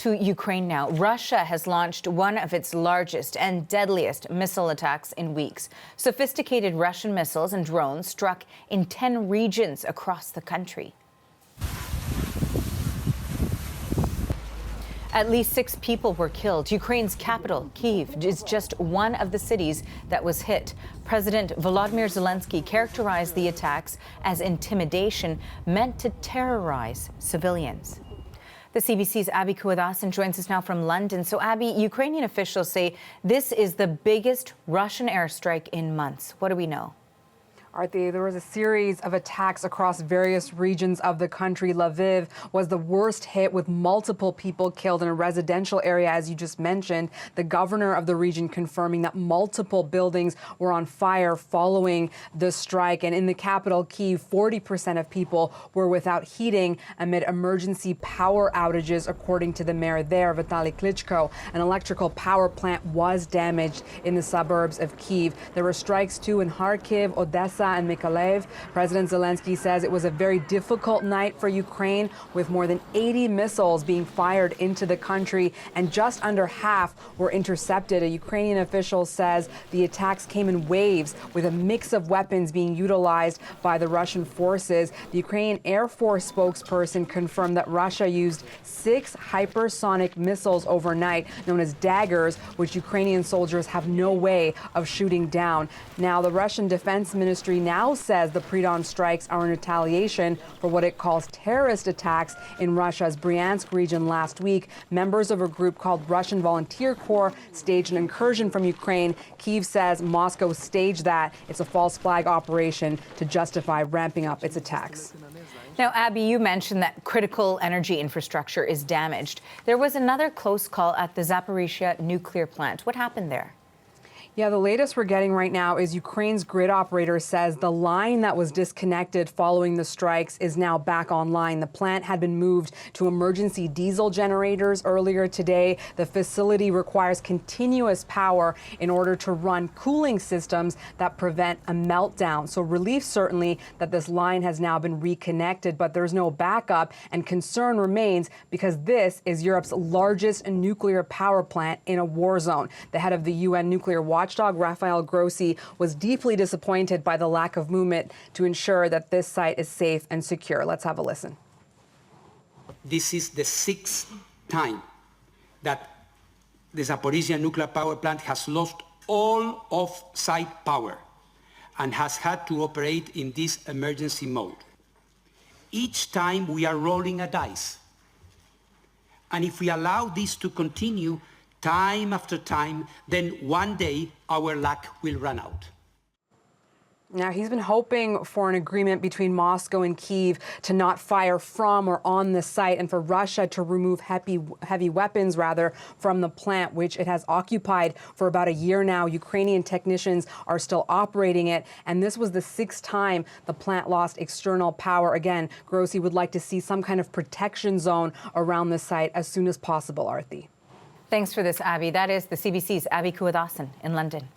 To Ukraine now. Russia has launched one of its largest and deadliest missile attacks in weeks. Sophisticated Russian missiles and drones struck in 10 regions across the country. At least 6 people were killed. Ukraine's capital, Kyiv, is just one of the cities that was hit. President Volodymyr Zelenskyy characterized the attacks as intimidation meant to terrorize civilians. The CBC's Abby Kuwadasan joins us now from London. So, Abby, Ukrainian officials say this is the biggest Russian airstrike in months. What do we know? Arthi, there was a series of attacks across various regions of the country. Lviv was the worst hit, with multiple people killed in a residential area, as you just mentioned. The governor of the region confirming that multiple buildings were on fire following the strike. And in the capital, Kyiv, 40% of people were without heating amid emergency power outages, according to the mayor there, Vitaly Klitschko. An electrical power plant was damaged in the suburbs of Kyiv. There were strikes, too, in Kharkiv, Odessa, and Mykolaiv. President Zelenskyy says it was a very difficult night for Ukraine, with more than 80 missiles being fired into the country, and just under half were intercepted. A Ukrainian official says the attacks came in waves, with a mix of weapons being utilized by the Russian forces. The Ukrainian Air Force spokesperson confirmed that Russia used 6 hypersonic missiles overnight, known as daggers, which Ukrainian soldiers have no way of shooting down. Now, the Russian Defense Ministry now says the pre-dawn strikes are in retaliation for what it calls terrorist attacks in Russia's Bryansk region last week. Members of a group called Russian Volunteer Corps staged an incursion from Ukraine. Kyiv says Moscow staged that. It's a false flag operation to justify ramping up its attacks. Now, Abby, you mentioned that critical energy infrastructure is damaged. There was another close call at the Zaporizhzhia nuclear plant. What happened there? Yeah, the latest we're getting right now is Ukraine's grid operator says the line that was disconnected following the strikes is now back online. The plant had been moved to emergency diesel generators earlier today. The facility requires continuous power in order to run cooling systems that prevent a meltdown. So relief certainly that this line has now been reconnected, but there's no backup, and concern remains because this is Europe's largest nuclear power plant in a war zone. The head of the UN nuclear watchdog, Rafael Grossi, was deeply disappointed by the lack of movement to ensure that this site is safe and secure. Let's have a listen. This is the 6th time that the Zaporizhzhia nuclear power plant has lost all off-site power and has had to operate in this emergency mode. Each time we are rolling a dice. And if we allow this to continue, time after time, then one day our luck will run out. Now, he's been hoping for an agreement between Moscow and Kyiv to not fire from or on the site, and for Russia to remove heavy weapons, from the plant, which it has occupied for about a year now. Ukrainian technicians are still operating it, and this was the 6th time the plant lost external power. Again, Grossi would like to see some kind of protection zone around the site as soon as possible, Arthi. Thanks for this, Abby. That is the CBC's Abby Kuwadasan in London.